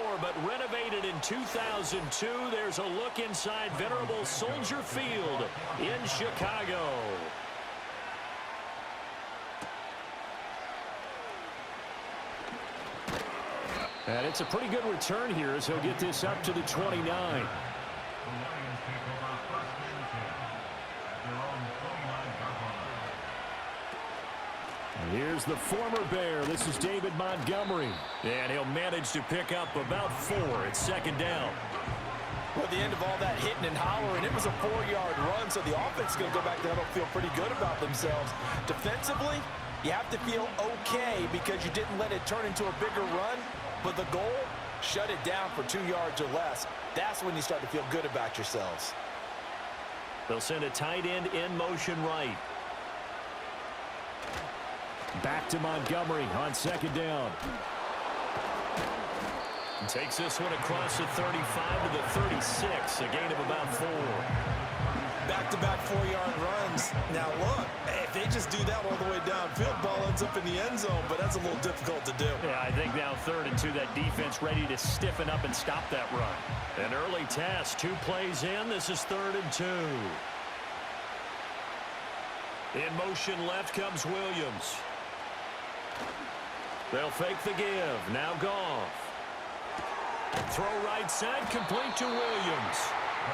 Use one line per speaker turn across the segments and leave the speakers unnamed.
before, but renovated in 2002. There's a look inside venerable Soldier Field in Chicago. And it's a pretty good return here as he'll get this up to the 29. And here's the former Bear. This is David Montgomery. And he'll manage to pick up about 4 at second down.
Well, at the end of all that hitting and hollering, it was a 4-yard run, so the offense is going to go back there and feel pretty good about themselves. Defensively, you have to feel okay because you didn't let it turn into a bigger run. But the goal, shut it down for 2 yards or less. That's when you start to feel good about yourselves.
They'll send a tight end in motion right. Back to Montgomery on second down. Takes this one across the 35 to the 36, a gain of about 4.
Back-to-back 4-yard runs. Now look, if they just do that all the way downfield, ball ends up in the end zone, but that's a little difficult to do.
Yeah, I think now 3rd and 2, that defense ready to stiffen up and stop that run. An early task, 2 plays in. This is 3rd and 2. In motion left comes Williams. They'll fake the give. Now Goff. Throw right side, complete to Williams.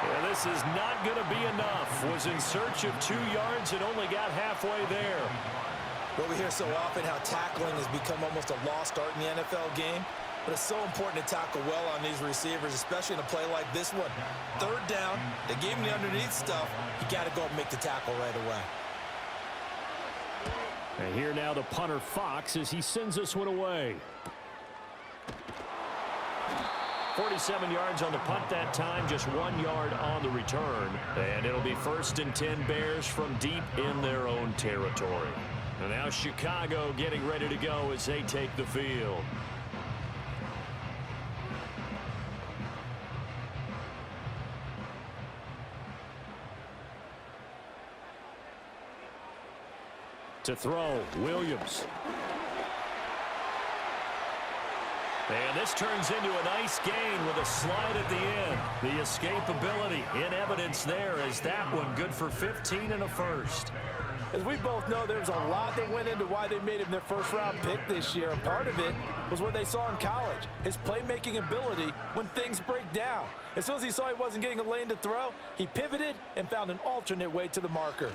Yeah, this is not going to be enough. Was in search of 2 yards and only got halfway there.
Well, we hear so often how tackling has become almost a lost art in the NFL game. But it's so important to tackle well on these receivers, especially in a play like this one. 3rd down, they gave him the underneath stuff. You got to go and make the tackle right away.
And here now the punter Fox as he sends this one away. 47 yards on the punt that time, just 1 yard on the return. And it'll be 1st and 10 Bears from deep in their own territory. And now Chicago getting ready to go as they take the field. To throw, Williams. And this turns into a nice gain with a slide at the end. The escapability in evidence there as that one good for 15 and a first.
As we both know, there's a lot that went into why they made him their first-round pick this year. And part of it was what they saw in college, his playmaking ability when things break down. As soon as he saw he wasn't getting a lane to throw, he pivoted and found an alternate way to the marker.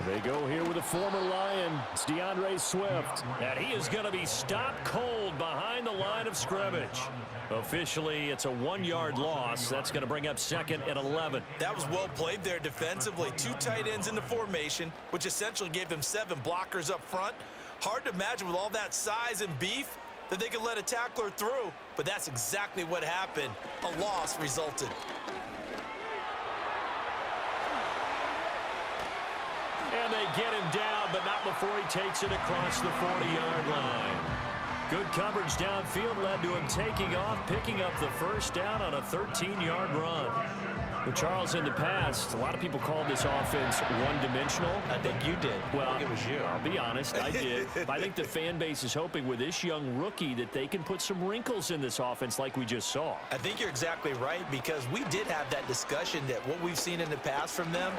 They go here with a former Lion. It's DeAndre Swift. And he is going to be stopped cold behind the line of scrimmage. Officially, it's a 1-yard loss. That's going to bring up 2nd and 11.
That was well played there defensively. 2 tight ends in the formation, which essentially gave them 7 blockers up front. Hard to imagine with all that size and beef that they could let a tackler through. But that's exactly what happened. A loss resulted.
And they get him down, but not before he takes it across the 40-yard line. Good coverage downfield led to him taking off, picking up the first down on a 13-yard run. Well, Charles, in the past, a lot of people called this offense one-dimensional.
I think you did.
Well,
I think it was you.
I'll be honest, I did. I think the fan base is hoping with this young rookie that they can put some wrinkles in this offense like we just saw.
I think you're exactly right because we did have that discussion that what we've seen in the past from them,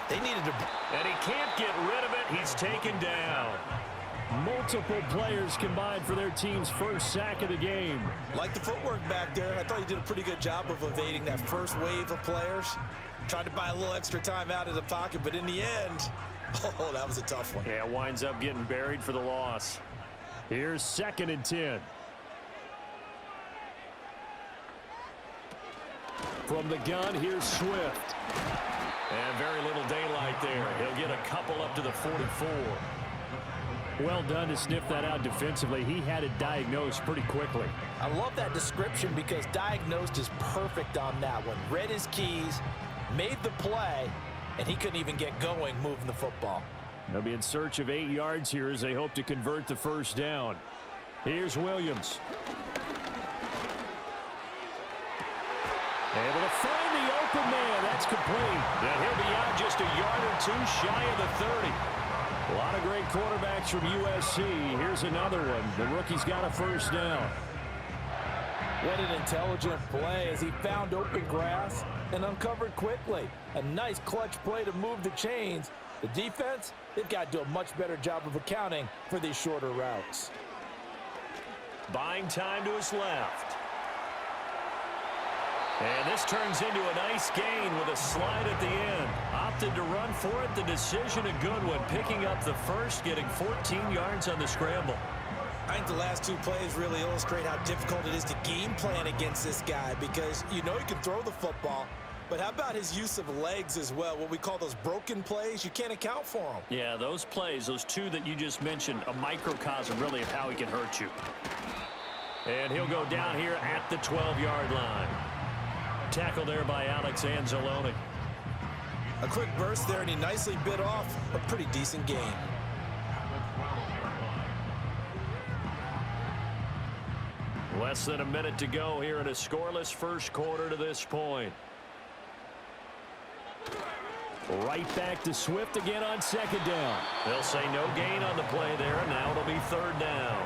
they needed to...
And he can't get rid of it. He's taken down. Multiple players combined for their team's first sack of the game.
Like the footwork back there, I thought he did a pretty good job of evading that first wave of players. Tried to buy a little extra time out of the pocket, but in the end, oh, that was a tough one.
Yeah, winds up getting buried for the loss. Here's 2nd and 10. From the gun, here's Swift. And very little daylight there. He'll get a couple up to the 44. Well done to sniff that out defensively. He had it diagnosed pretty quickly.
I love that description because diagnosed is perfect on that one. Read his keys, made the play, and he couldn't even get going moving the football.
They'll be in search of 8 yards here as they hope to convert the first down. Here's Williams. Able to find the open man. That's complete. And he'll be out just a yard or 2 shy of the 30. A lot of great quarterbacks from USC. Here's another one. The rookie's got a first down.
What an intelligent play as he found open grass and uncovered quickly. A nice clutch play to move the chains. The defense, they've got to do a much better job of accounting for these shorter routes.
Buying time to his left. And this turns into a nice gain with a slide at the end. Opted to run for it. The decision a good one. Picking up the first, getting 14 yards on the scramble.
I think the last two plays really illustrate how difficult it is to game plan against this guy because you know he can throw the football, but how about his use of legs as well? What we call those broken plays, you can't account for them.
Yeah, those plays, those two that you just mentioned, a microcosm really of how he can hurt you. And he'll go down here at the 12-yard line. Tackle there by Alex Anzalone.
A quick burst there, and he nicely bit off a pretty decent gain.
Less than a minute to go here in a scoreless first quarter to this point. Right back to Swift again on second down. They'll say no gain on the play there, and now it'll be third down.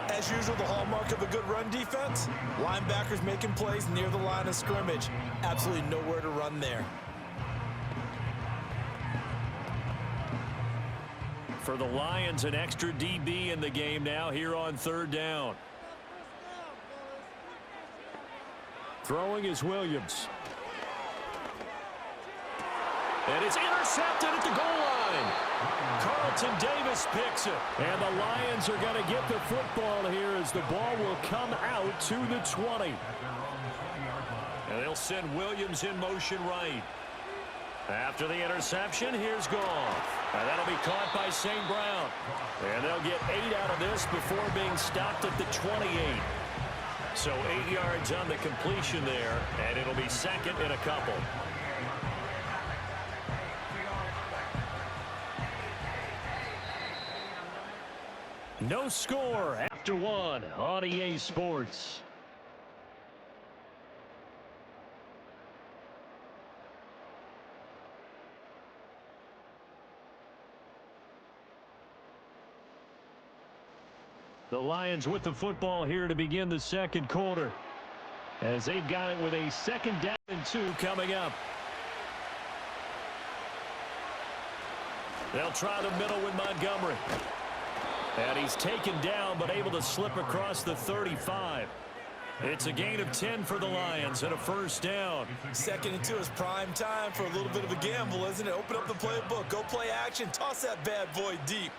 As usual, the hallmark of a good run defense, linebackers making plays near the line of scrimmage. Absolutely nowhere to run there.
For the Lions, an extra DB in the game now here on third down. Throwing is Williams. And it's intercepted at the goal line. Carlton Davis picks it. And the Lions are going to get the football here as the ball will come out to the 20. And they'll send Williams in motion right. After the interception, here's Goff. And that'll be caught by St. Brown. And they'll get 8 out of this before being stopped at the 28. So 8 yards on the completion there, and it'll be second and a couple. No score after one on EA Sports. The Lions with the football here to begin the second quarter, as they've got it with a second down and 2 coming up. They'll try the middle with Montgomery. And he's taken down, but able to slip across the 35. It's a gain of 10 for the Lions and a first down.
Second and 2 is prime time for a little bit of a gamble, isn't it? Open up the playbook, go play action, toss that bad boy deep.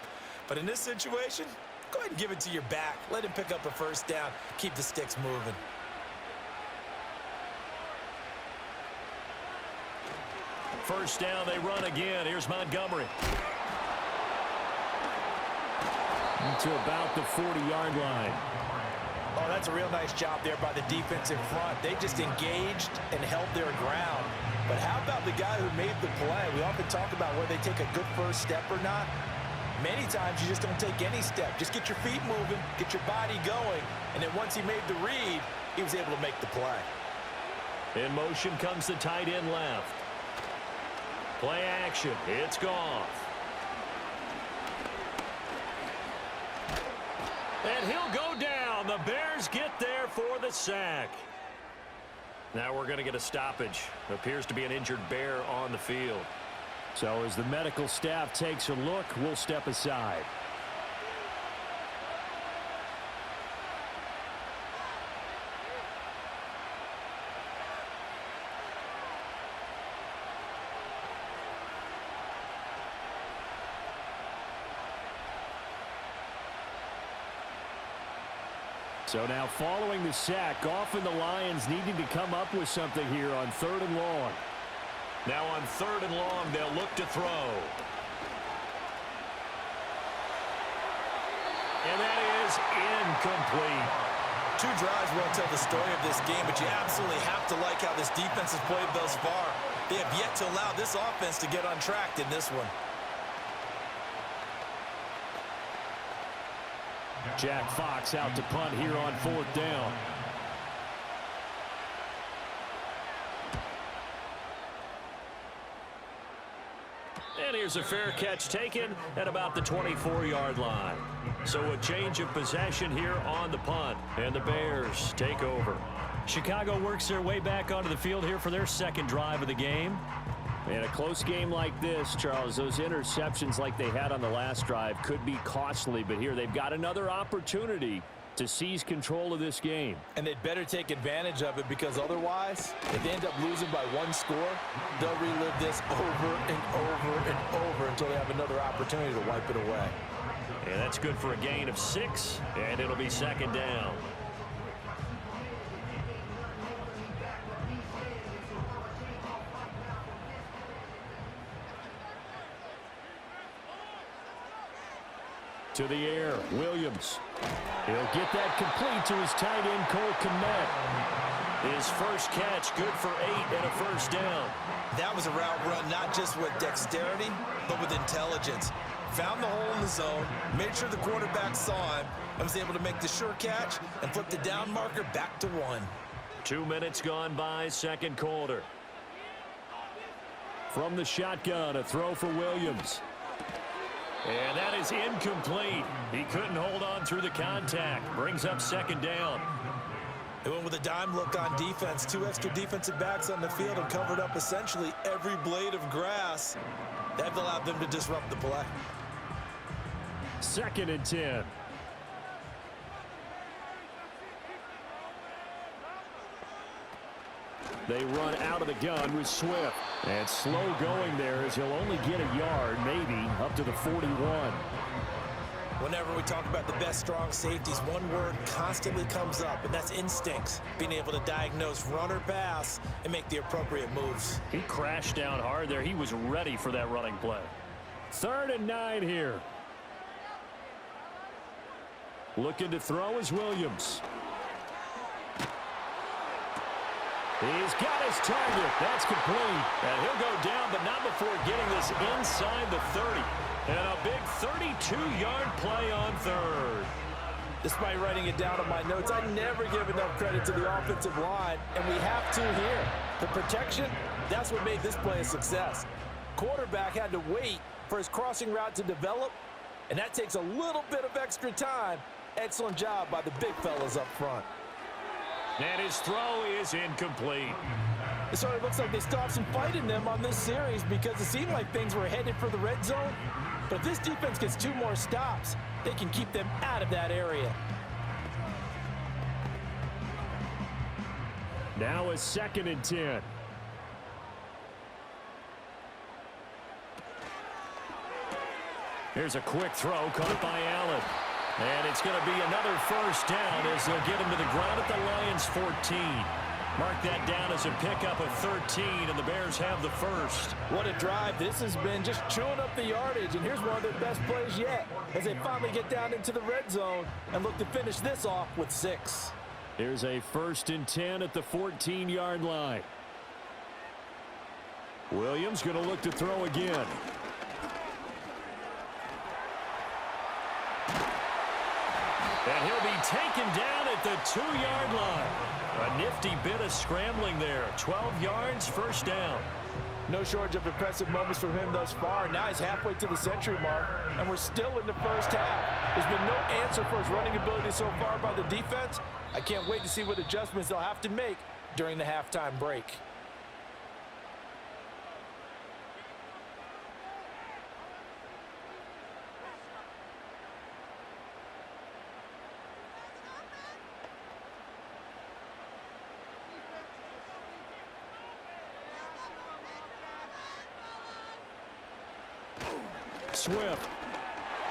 But in this situation, go ahead and give it to your back. Let him pick up a first down. Keep the sticks moving.
First down, they run again. Here's Montgomery. To about the 40-yard line.
Oh, that's a real nice job there by the defense in front. They just engaged and held their ground. But how about the guy who made the play? We often talk about whether they take a good first step or not. Many times you just don't take any step. Just get your feet moving, get your body going, and then once he made the read, he was able to make the play.
In motion comes the tight end left. Play action. It's Goff. And he'll go down. The Bears get there for the sack. Now we're going to get a stoppage. Appears to be an injured Bear on the field. So as the medical staff takes a look, we'll step aside. So now following the sack, Goff and the Lions needing to come up with something here on third and long. Now on third and long, they'll look to throw. And that is incomplete.
Two drives won't tell the story of this game, but you absolutely have to like how this defense has played thus far. They have yet to allow this offense to get untracked in this one.
Jack Fox out to punt here on fourth down. And here's a fair catch taken at about the 24-yard line. So a change of possession here on the punt. And the Bears take over. Chicago works their way back onto the field here for their second drive of the game.
In a close game like this, Charles, those interceptions like they had on the last drive could be costly, but here they've got another opportunity to seize control of this game.
And they'd better take advantage of it, because otherwise, if they end up losing by one score, they'll relive this over and over and over until they have another opportunity to wipe it away.
And that's good for a gain of 6, and it'll be second down. To the air, Williams. He'll get that complete to his tight end, Cole Kmet. His first catch, good for 8 and a first down.
That was a route run not just with dexterity, but with intelligence. Found the hole in the zone, made sure the quarterback saw him, and was able to make the sure catch and flip the down marker back to 1.
2 minutes gone by, second quarter. From the shotgun, a throw for Williams. And that is incomplete. He couldn't hold on through the contact. Brings up second down.
They went with a dime look on defense. 2 extra defensive backs on the field and covered up essentially every blade of grass. That allowed them to disrupt the play.
Second and 10. They run out of the gun with Swift. And slow going there as he'll only get a yard, maybe, up to the 41.
Whenever we talk about the best strong safeties, one word constantly comes up, and that's instincts. Being able to diagnose run or pass and make the appropriate moves.
He crashed down hard there. He was ready for that running play. 3rd and 9 here. Looking to throw is Williams. He's got his target. That's complete. And he'll go down, but not before getting this inside the 30. And a big 32-yard play on 3rd.
Despite writing it down on my notes, I never give enough credit to the offensive line, and we have to here. The protection, that's what made this play a success. Quarterback had to wait for his crossing route to develop, and that takes a little bit of extra time. Excellent job by the big fellas up front.
And his throw is incomplete.
It sort of looks like they stopped some fight in them on this series, because it seemed like things were headed for the red zone. But if this defense gets 2 more stops, they can keep them out of that area.
Now a 2nd and 10. Here's a quick throw caught by Allen. And it's going to be another first down as they'll get him to the ground at the Lions' 14. Mark that down as a pickup of 13, and the Bears have the first.
What a drive. This has been just chewing up the yardage, and here's one of their best plays yet as they finally get down into the red zone and look to finish this off with 6.
Here's a 1st and 10 at the 14-yard line. Williams going to look to throw again. And he'll be taken down at the 2-yard line. A nifty bit of scrambling there. 12 yards, first down.
No shortage of impressive moments from him thus far. Now he's halfway to the century mark, and we're still in the first half. There's been no answer for his running ability so far by the defense. I can't wait to see what adjustments they'll have to make during the halftime break.
Swift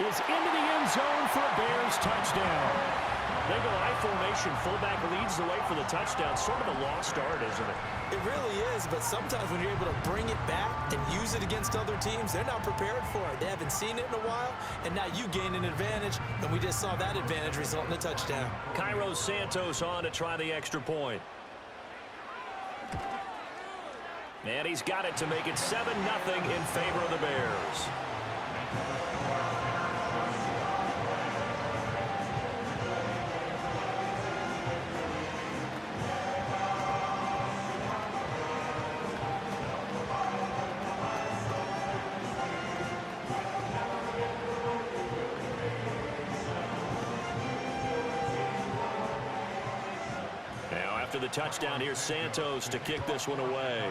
is into the end zone for a Bears touchdown. They go I formation. Fullback leads the way for the touchdown. Sort of a lost art, isn't it?
It really is, but sometimes when you're able to bring it back and use it against other teams, they're not prepared for it. They haven't seen it in a while, and now you gain an advantage, and we just saw that advantage result in a touchdown.
Cairo Santos on to try the extra point. And he's got it to make it 7-0 in favor of the Bears. After the touchdown, here's Santos to kick this one away.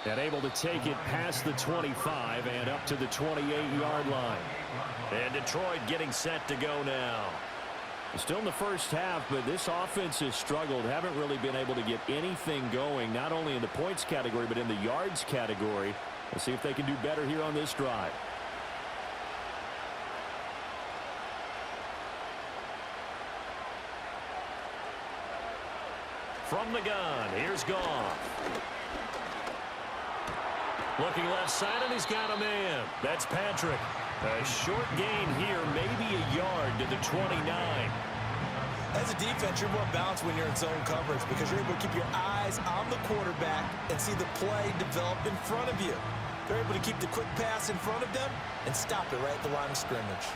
And able to take it past the 25 and up to the 28-yard line.
And Detroit getting set to go now.
Still in the first half, but this offense has struggled. Haven't really been able to get anything going, not only in the points category, but in the yards category. We'll see if they can do better here on this drive.
From the gun, here's Goff. Looking left side, and he's got a man. That's Patrick. A short gain here, maybe a yard to the 29.
As a defense, you're more balanced when you're in zone coverage because you're able to keep your eyes on the quarterback and see the play develop in front of you. They're able to keep the quick pass in front of them and stop it right at the line of scrimmage.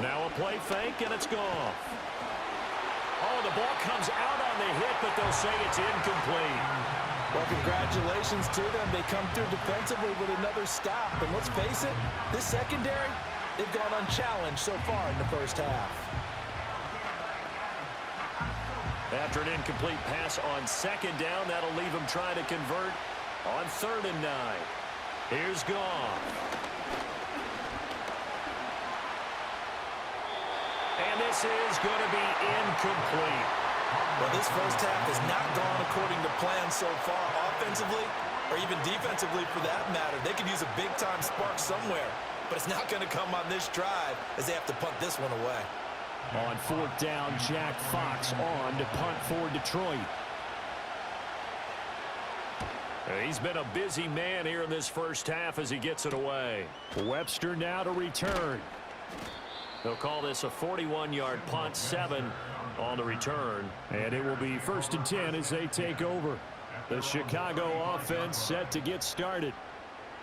Now a play fake, and it's gone. Oh, the ball comes out on the hit, but they'll say it's incomplete.
Well, congratulations to them. They come through defensively with another stop. And let's face it, this secondary, they've gone unchallenged so far in the first half.
After an incomplete pass on second down, that'll leave them trying to convert on 3rd and 9. Here's Goff. And this is going to be incomplete.
Well, this first half has not gone according to plan so far offensively or even defensively for that matter. They could use a big-time spark somewhere, but it's not going to come on this drive as they have to punt this one away.
On 4th down, Jack Fox on to punt for Detroit.
He's been a busy man here in this first half as he gets it away.
Webster now to return.
They'll call this a 41-yard punt, 7 on the return.
And it will be 1st and 10 as they take over. The Chicago offense set to get started.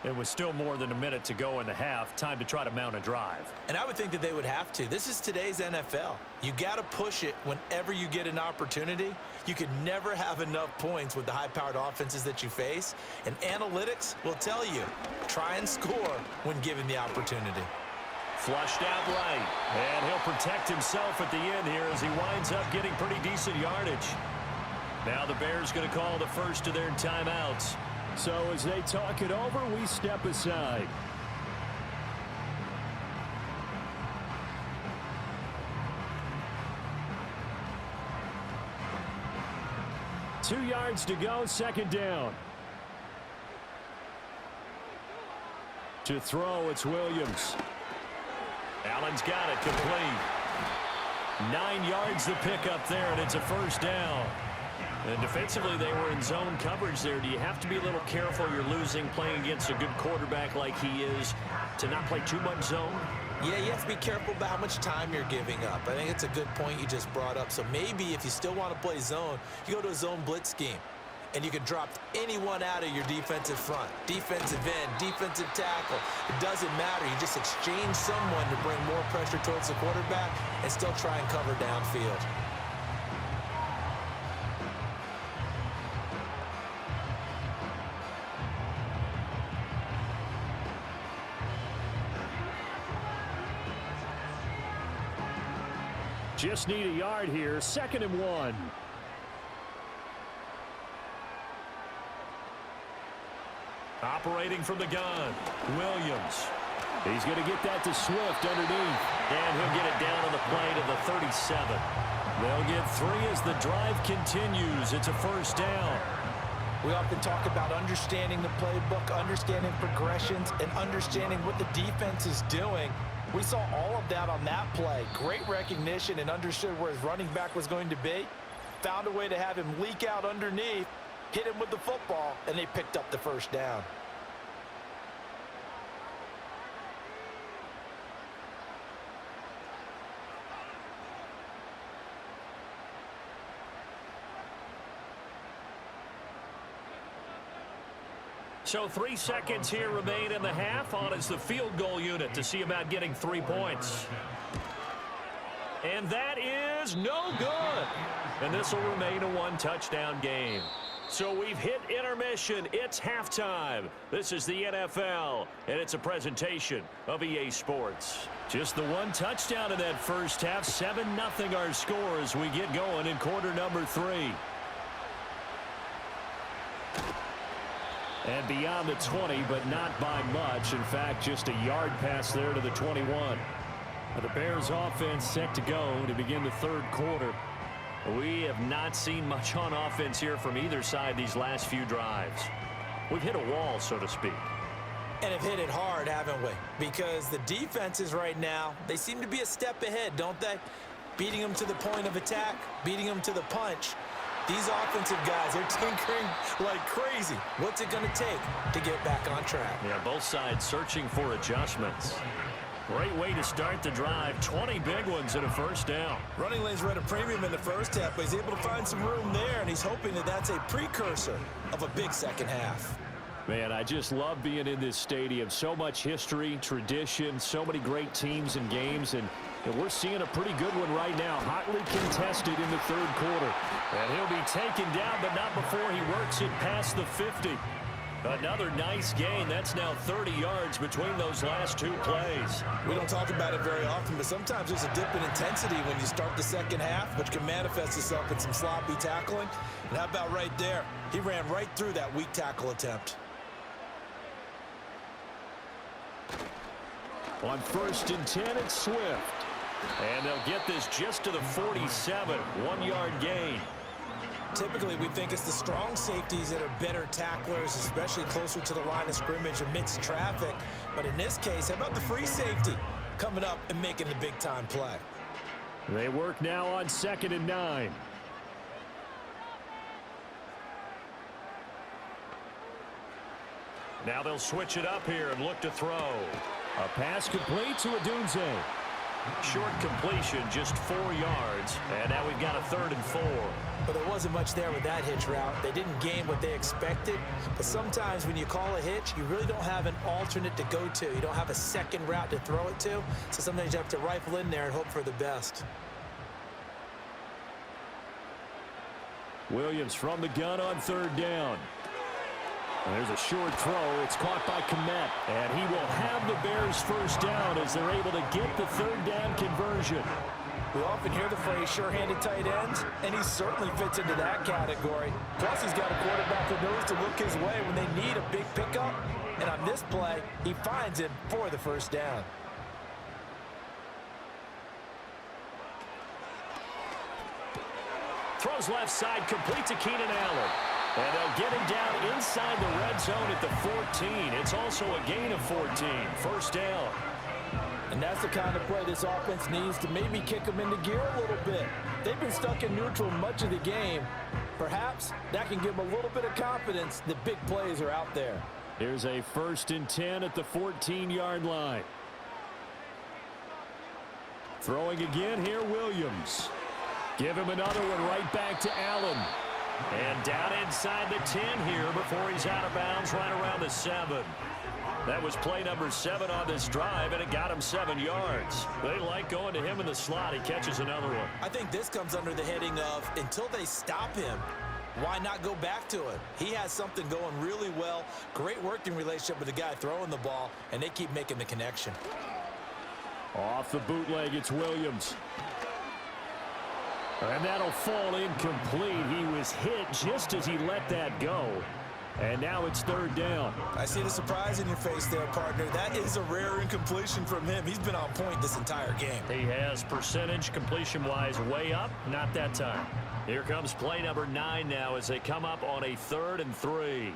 It was still more than a minute to go in the half. Time to try to mount a drive.
And I would think that they would have to. This is today's NFL. You got to push it whenever you get an opportunity. You can never have enough points with the high-powered offenses that you face. And analytics will tell you, try and score when given the opportunity.
Flushed out right. And he'll protect himself at the end here as he winds up getting pretty decent yardage. Now the Bears going to call the first of their timeouts.
So as they talk it over, we step aside. Two yards to go, 2nd down. To throw, it's Williams.
Allen's got it complete. 9 yards to pick up there, and it's a 1st down. And defensively, they were in zone coverage there. Do you have to be a little careful? You're losing playing against a good quarterback like he is to not play too much zone?
Yeah, you have to be careful about how much time you're giving up. I think it's a good point you just brought up. So maybe if you still want to play zone, you go to a zone blitz scheme. And you can drop anyone out of your defensive front, defensive end, defensive tackle. It doesn't matter. You just exchange someone to bring more pressure towards the quarterback and still try and cover downfield.
Just need a yard here, 2nd and 1.
Operating from the gun, Williams.
He's going to get that to Swift underneath.
And he'll get it down on the play to the 37. They'll get 3 as the drive continues. It's a 1st down.
We often talk about understanding the playbook, understanding progressions, and understanding what the defense is doing. We saw all of that on that play. Great recognition and understood where his running back was going to be. Found a way to have him leak out underneath, hit him with the football, and they picked up the 1st down.
So 3 seconds here remain in the half. On is the field goal unit to see about getting 3 points. And that is no good. And this will remain a 1-touchdown game. So we've hit intermission. It's halftime. This is the NFL, and it's a presentation of EA Sports. Just the one touchdown in that first half. 7-0 our score as we get going in quarter number 3. And beyond the 20, but not by much. In fact, just a yard pass there to the 21. The Bears offense set to go to begin the third quarter. We have not seen much on offense here from either side these last few drives. We've hit a wall, so to speak.
And have hit it hard, haven't we? Because the defenses right now, they seem to be a step ahead, don't they? Beating them to the point of attack, beating them to the punch. These offensive guys, they're tinkering like crazy. What's it going to take to get back on track?
Yeah, both sides searching for adjustments. Great way to start the drive. 20 big ones and a first down.
Running lanes were at a premium in the first half, but he's able to find some room there, and he's hoping that that's a precursor of a big second half.
Man, I just love being in this stadium. So much history, tradition, so many great teams and games, and we're seeing a pretty good one right now. Hotly contested in the third quarter.
And he'll be taken down, but not before he works it past the 50. Another nice gain. That's now 30 yards between those last two plays.
We don't talk about it very often, but sometimes there's a dip in intensity when you start the second half, which can manifest itself in some sloppy tackling. And how about right there? He ran right through that weak tackle attempt.
On 1st and 10, it's Swift.
And they'll get this just to the 47. 1-yard gain.
Typically, we think it's the strong safeties that are better tacklers, especially closer to the line of scrimmage amidst traffic. But in this case, how about the free safety coming up and making the big-time play?
They work now on 2nd and 9.
Now they'll switch it up here and look to throw.
A pass complete to Adunze.
Short completion, just 4 yards. And now we've got a 3rd and 4.
But there wasn't much there with that hitch route. They didn't gain what they expected. But sometimes when you call a hitch, you really don't have an alternate to go to. You don't have a second route to throw it to. So sometimes you have to rifle in there and hope for the best.
Williams from the gun on 3rd down. And there's a short throw. It's caught by Komet. And he will have the Bears first down as they're able to get the 3rd down conversion.
We often hear the phrase sure-handed tight ends, and he certainly fits into that category. Plus, he's got a quarterback who knows to look his way when they need a big pickup. And on this play, he finds him for the first down.
Throws left side, complete to Keenan Allen. And they'll get him down inside the red zone at the 14. It's also a gain of 14. First down.
And that's the kind of play this offense needs to maybe kick them into gear a little bit. They've been stuck in neutral much of the game. Perhaps that can give them a little bit of confidence that big plays are out there.
Here's a 1st and 10 at the 14-yard line. Throwing again here, Williams. Give him another one right back to Allen.
And down inside the 10 here before he's out of bounds right around the 7. That was play number 7 on this drive, and it got him 7 yards. They like going to him in the slot. He catches another one.
I think this comes under the heading of until they stop him, why not go back to it? He has something going really well. Great working relationship with the guy throwing the ball, and they keep making the connection.
Off the bootleg, it's Williams. And that'll fall incomplete. He was hit just as he let that go. And now it's 3rd down.
I see the surprise in your face there, partner. That is a rare incompletion from him. He's been on point this entire game.
He has percentage completion-wise way up. Not that time. Here comes play number 9 now as they come up on a 3rd and 3.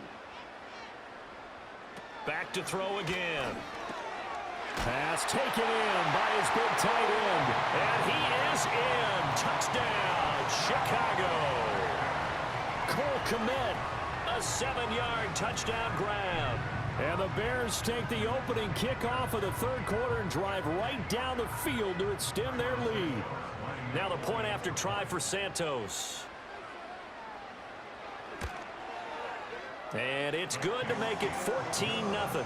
Back to throw again.
Pass taken in by his big tight end.
And he is in. Touchdown, Chicago. Cole Komet, a 7-yard touchdown grab.
And the Bears take the opening kickoff of the third quarter and drive right down the field to extend their lead.
Now the point after try for Santos. And it's good to make it 14-0.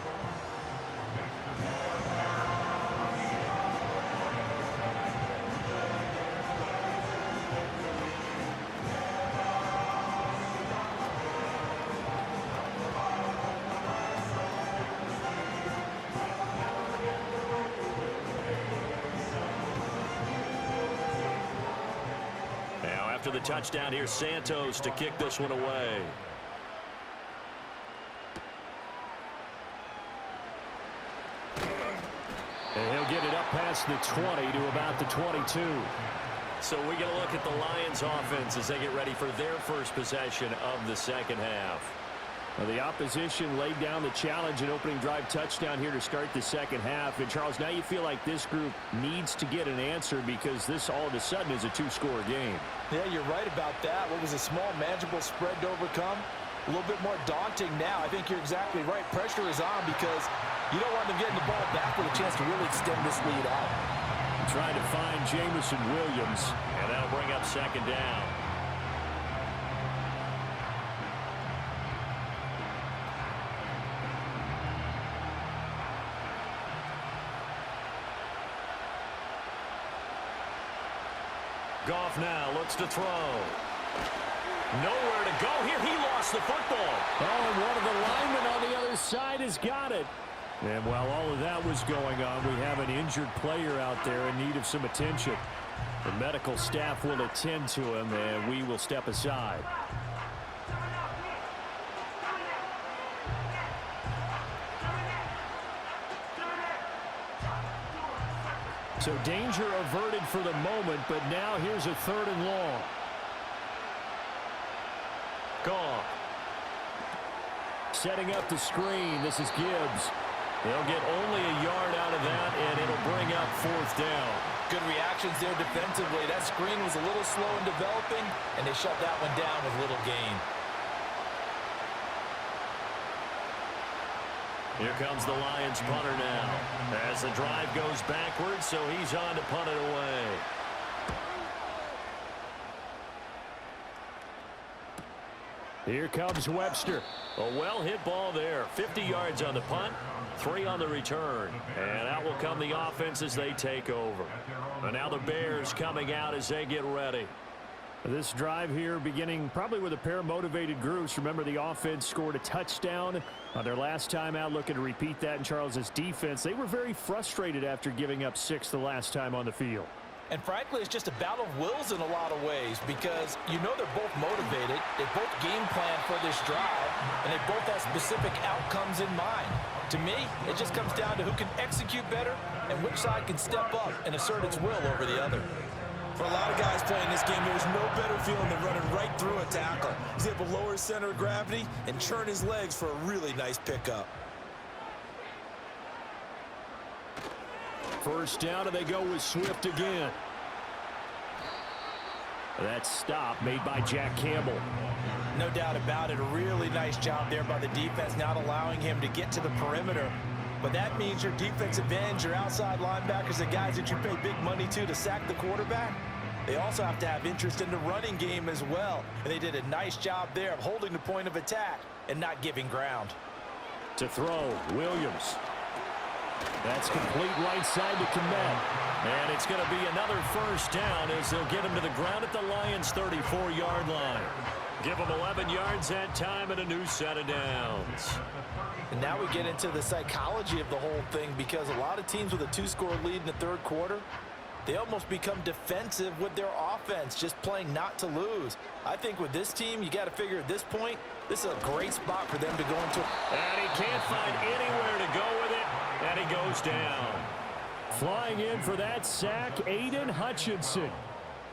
after the touchdown. Here's Santos to kick this one away.
And he'll get it up past the 20 to about the 22.
So we get a look at the Lions offense as they get ready for their first possession of the second half.
Well, the opposition laid down the challenge and opening drive touchdown here to start the second half. And, Charles, now you feel like this group needs to get an answer because this all of a sudden is a two-score game.
Yeah, you're right about that. What was a small, manageable spread to overcome? A little bit more daunting now. I think you're exactly right. Pressure is on because you don't want them getting the ball back with a chance to really extend this lead out.
Trying to find Jamison Williams.
And that'll bring up second down. Goff now looks to throw. Nowhere to go here. He lost the football.
Oh, and one of the linemen on the other side has got it. And while all of that was going on, we have an injured player out there in need of some attention. The medical staff will attend to him, and we will step aside. So danger averted for the moment, but now here's a 3rd and long.
Goff.
Setting up the screen. This is Gibbs.
They'll get only a yard out of that, and it'll bring up 4th down.
Good reactions there defensively. That screen was a little slow in developing, and they shut that one down with little gain.
Here comes the Lions punter now. As the drive goes backwards, so he's on to punt it away.
Here comes Webster.
A well-hit ball there. 50 yards on the punt, 3 on the return. And out will come the offense as they take over. And now the Bears coming out as they get ready.
This drive here beginning probably with a pair of motivated groups. Remember, the offense scored a touchdown on their last time out, looking to repeat that in Charles's defense. They were very frustrated after giving up 6 the last time on the field.
And frankly, it's just a battle of wills in a lot of ways because you know they're both motivated. They both game plan for this drive, and they both have specific outcomes in mind. To me, it just comes down to who can execute better and which side can step up and assert its will over the other.
For a lot of guys playing this game, there's no better feeling than running right through a tackle. He's able to lower his center of gravity and churn his legs for a really nice pickup.
First down, and they go with Swift again. That stop made by Jack Campbell.
No doubt about it. A really nice job there by the defense, not allowing him to get to the perimeter. But that means your defensive ends, your outside linebackers, the guys that you pay big money to sack the quarterback, they also have to have interest in the running game as well. And they did a nice job there of holding the point of attack and not giving ground.
To throw, Williams. That's complete right side to Komet.
And it's going to be another first down as they'll get him to the ground at the Lions' 34-yard line. Give them 11 yards that time and a new set of downs.
And now we get into the psychology of the whole thing because a lot of teams with a 2-score lead in the third quarter, they almost become defensive with their offense, just playing not to lose. I think with this team, you got to figure at this point, this is a great spot for them to go into.
And he can't find anywhere to go with it, and he goes down.
Flying in for that sack, Aiden Hutchinson.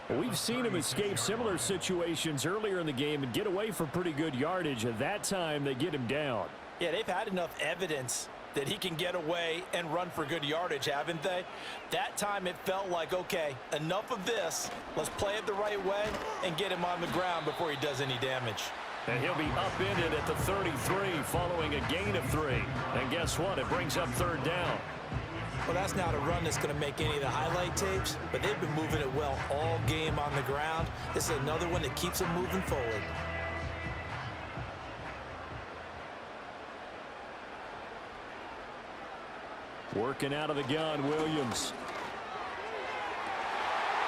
We've seen him escape similar situations earlier in the game and get away for pretty good yardage. At that time, they get him down.
Yeah, they've had enough evidence that he can get away and run for good yardage, haven't they? That time it felt like, okay, enough of this. Let's play it the right way and get him on the ground before he does any damage.
And he'll be upended at the 33 following a gain of 3. And guess what? It brings up 3rd down.
Well, that's not a run that's going to make any of the highlight tapes, but they've been moving it well all game on the ground. This is another one that keeps them moving forward.
Working out of the gun, Williams.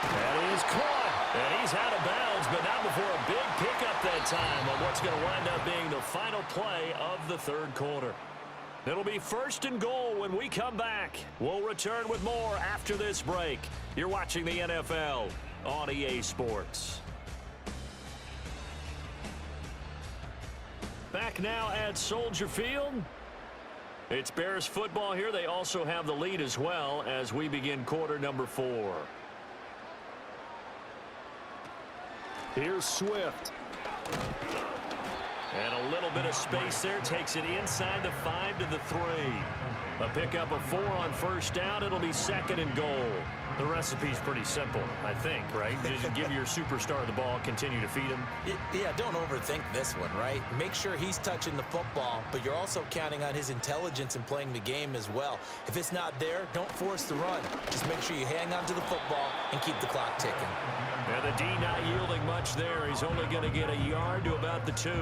That is caught, and he's out of bounds, but not before a big pickup that time on what's going to wind up being the final play of the third quarter. It'll be 1st and goal when we come back. We'll return with more after this break. You're watching the NFL on EA Sports. back now at Soldier Field. It's Bears football here. They also have the lead as well as we begin quarter number 4.
Here's Swift.
And a little bit of space there. Takes it inside the 5 to the 3. A pickup of 4 on first down. It'll be 2nd and goal. The recipe's pretty simple, I think, right? Just give your superstar the ball, continue to feed him.
Yeah, don't overthink this one, right? Make sure he's touching the football, but you're also counting on his intelligence in playing the game as well. If it's not there, don't force the run. Just make sure you hang on to the football and keep the clock ticking.
Yeah, the D not yielding much there. He's only going to get a yard to about the 2.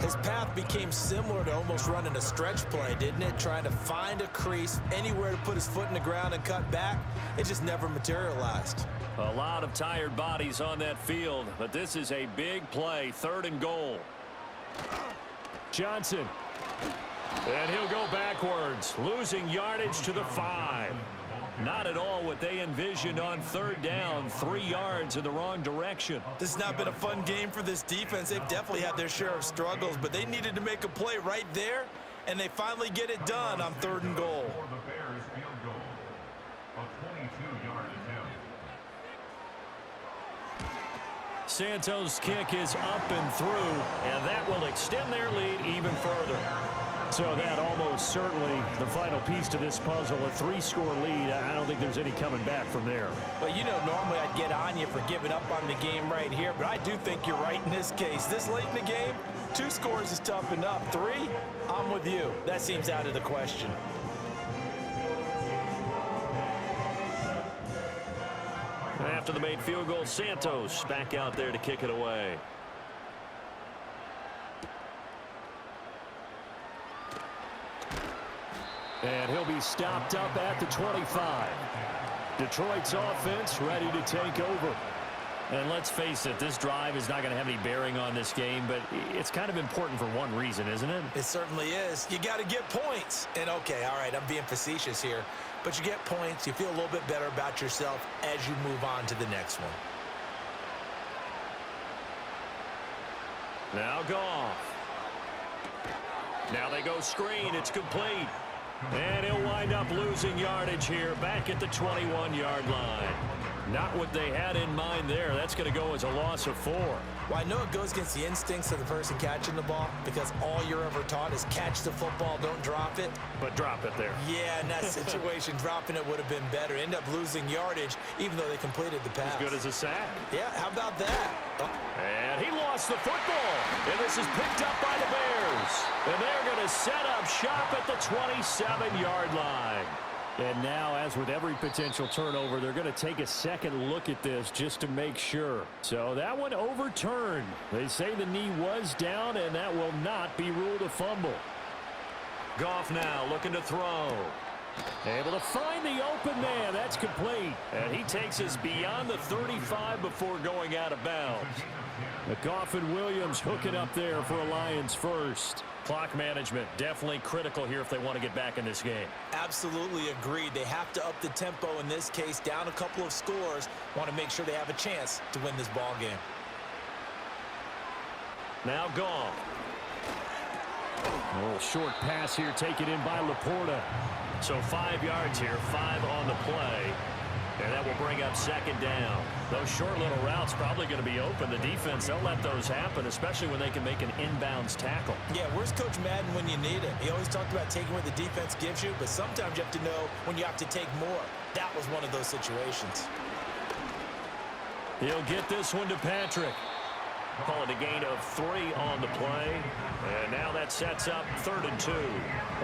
His path became similar to almost running a stretch play, didn't it? Trying to find a crease, anywhere to put his foot in the ground and cut back. It just never materialized.
A lot of tired bodies on that field, but this is a big play, 3rd and goal.
Johnson.
And he'll go backwards, losing yardage to the 5. Not at all what they envisioned on 3rd down, 3 yards in the wrong direction.
This has not been a fun game for this defense. They've definitely had their share of struggles, but they needed to make a play right there, and they finally get it done on 3rd and goal.
Santos' kick is up and through, and that will extend their lead even further.
So that almost certainly the final piece to this puzzle, a 3-score lead. I don't think there's any coming back from there.
Well, you know, normally I'd get on you for giving up on the game right here, but I do think you're right in this case. This late in the game, 2 scores is tough enough. 3, I'm with you. That seems out of the question.
After the made field goal, Santos back out there to kick it away.
And he'll be stopped up at the 25. Detroit's offense ready to take over.
And let's face it, this drive is not going to have any bearing on this game, but it's kind of important for one reason, isn't it?
It certainly is. You got to get points. And, okay, all right, I'm being facetious here. But you get points, you feel a little bit better about yourself as you move on to the next one.
Now Goff. Now they go screen. It's complete. And he'll wind up losing yardage here back at the 21-yard line. Not what they had in mind there. That's going to go as a loss of 4.
Well, I know it goes against the instincts of the person catching the ball because all you're ever taught is catch the football, don't drop it.
But drop it there.
Yeah, in that situation, dropping it would have been better. End up losing yardage even though they completed the pass.
As good as a sack.
Yeah, how about that? Oh.
And he lost the football. And this is picked up by the Bears. And they're going to set up shop at the 27-yard line.
And now, as with every potential turnover, they're going to take a second look at this just to make sure. So that one overturned. They say the knee was down, and that will not be ruled a fumble.
Goff now looking to throw.
Able to find the open man. That's complete.
And he takes us beyond the 35 before going out of bounds.
Goff and Williams hooking up there for a Lions first.
Clock management definitely critical here if they want to get back in this game.
Absolutely agreed. They have to up the tempo in this case, down a couple of scores. Want to make sure they have a chance to win this ball game.
Now Goff.
A little short pass here taken in by Laporta.
So 5 yards here, 5 on the play. And that will bring up 2nd down. Those short little routes probably going to be open. The defense, they'll let those happen, especially when they can make an inbounds tackle.
Yeah, where's Coach Madden when you need him? He always talked about taking what the defense gives you, but sometimes you have to know when you have to take more. That was one of those situations.
He'll get this one to Patrick. Call it a gain of 3 on the play. And now that sets up 3rd and 2.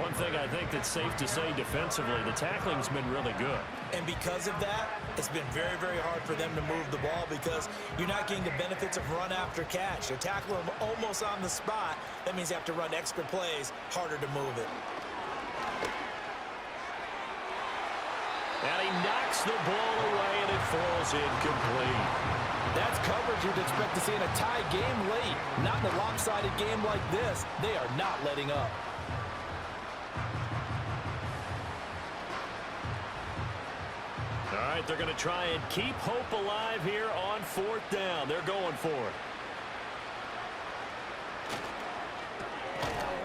One thing I think that's safe to say defensively, the tackling's been really good.
And because of that, it's been very, very hard for them to move the ball because you're not getting the benefits of run after catch. They're tackling them almost on the spot. That means you have to run extra plays, harder to move it.
And he knocks the ball away, and it falls incomplete.
That's coverage you'd expect to see in a tie game late. Not in a lopsided game like this. They are not letting up.
All right, they're going to try and keep hope alive here on 4th down. They're going for it.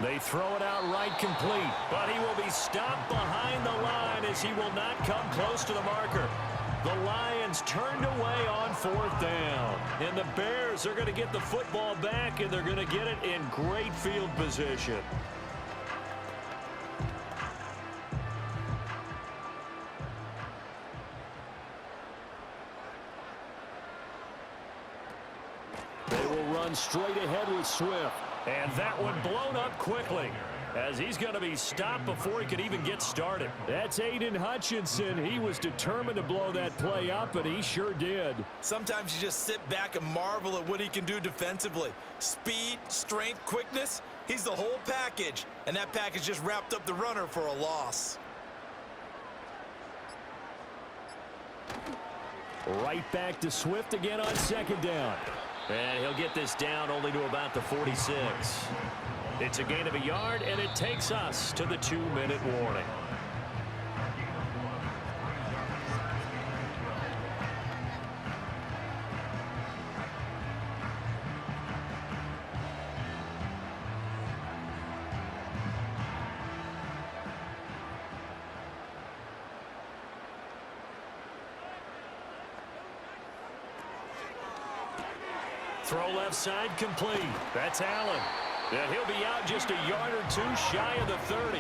They throw it out right complete.
But he will be stopped behind the line as he will not come close to the marker. The Lions turned away on 4th down. And the Bears are going to get the football back, and they're going to get it in great field position. They will run straight ahead with Swift. And that one blown up quickly, as he's going to be stopped before he could even get started.
That's Aiden Hutchinson. He was determined to blow that play up, and he sure did.
Sometimes you just sit back and marvel at what he can do defensively. Speed, strength, quickness, he's the whole package. And that package just wrapped up the runner for a loss.
Right back to Swift again on 2nd down.
And he'll get this down only to about the 46. It's a gain of a yard, and it takes us to the 2-minute warning. Throw left side complete. That's Allen. And he'll be out just a yard or two shy of the 30.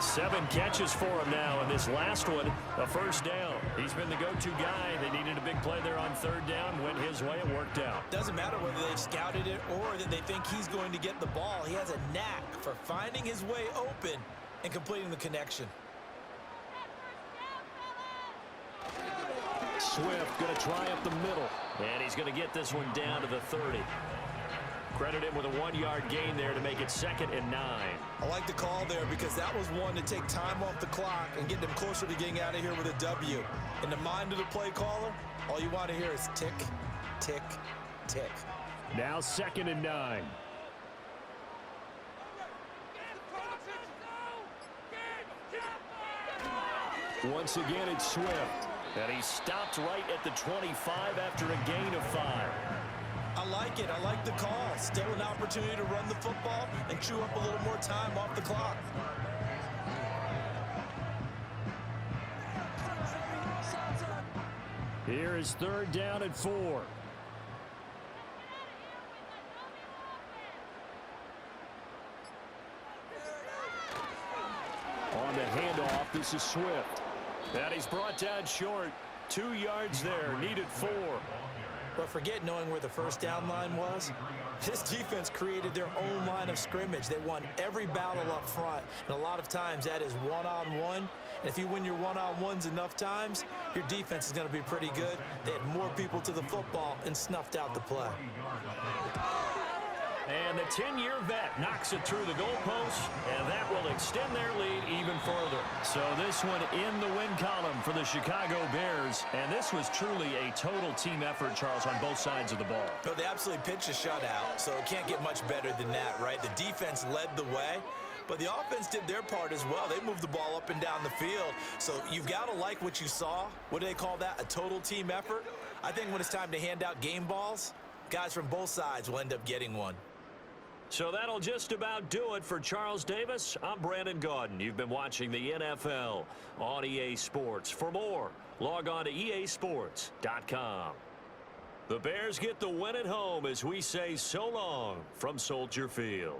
7 catches for him now, and this last one, a 1st down. He's been the go-to guy. They needed a big play there on 3rd down. Went his way. It worked out.
Doesn't matter whether they've scouted it or that they think he's going to get the ball. He has a knack for finding his way open and completing the connection.
Swift going to try up the middle.
And he's going to get this one down to the 30. Credit him with a 1-yard gain there to make it 2nd and 9.
I like the call there because that was one to take time off the clock and get them closer to getting out of here with a W. In the mind of the play caller, all you want to hear is tick, tick, tick.
Now 2nd and 9. Once again, it's Swift.
And he stopped right at the 25 after a gain of 5.
I like it. I like the call. Still an opportunity to run the football and chew up a little more time off the clock.
Here is 3rd down and 4. On the handoff, this is Swift.
And he's brought down short. 2 yards there. Needed 4.
But forget knowing where the 1st down line was. This defense created their own line of scrimmage. They won every battle up front. And a lot of times that is one-on-one. And if you win your one-on-ones enough times, your defense is going to be pretty good. They had more people to the football and snuffed out the play.
And the 10-year vet knocks it through the goalpost, and that will extend their lead even further. So this one in the win column for the Chicago Bears, and this was truly a total team effort, Charles, on both sides of the ball.
No, they absolutely pitched a shutout, so it can't get much better than that, right? The defense led the way, but the offense did their part as well. They moved the ball up and down the field, so you've got to like what you saw. What do they call that? A total team effort? I think when it's time to hand out game balls, guys from both sides will end up getting one.
So that'll just about do it for Charles Davis. I'm Brandon Gaudin. You've been watching the NFL on EA Sports. For more, log on to easports.com. The Bears get the win at home as we say so long from Soldier Field.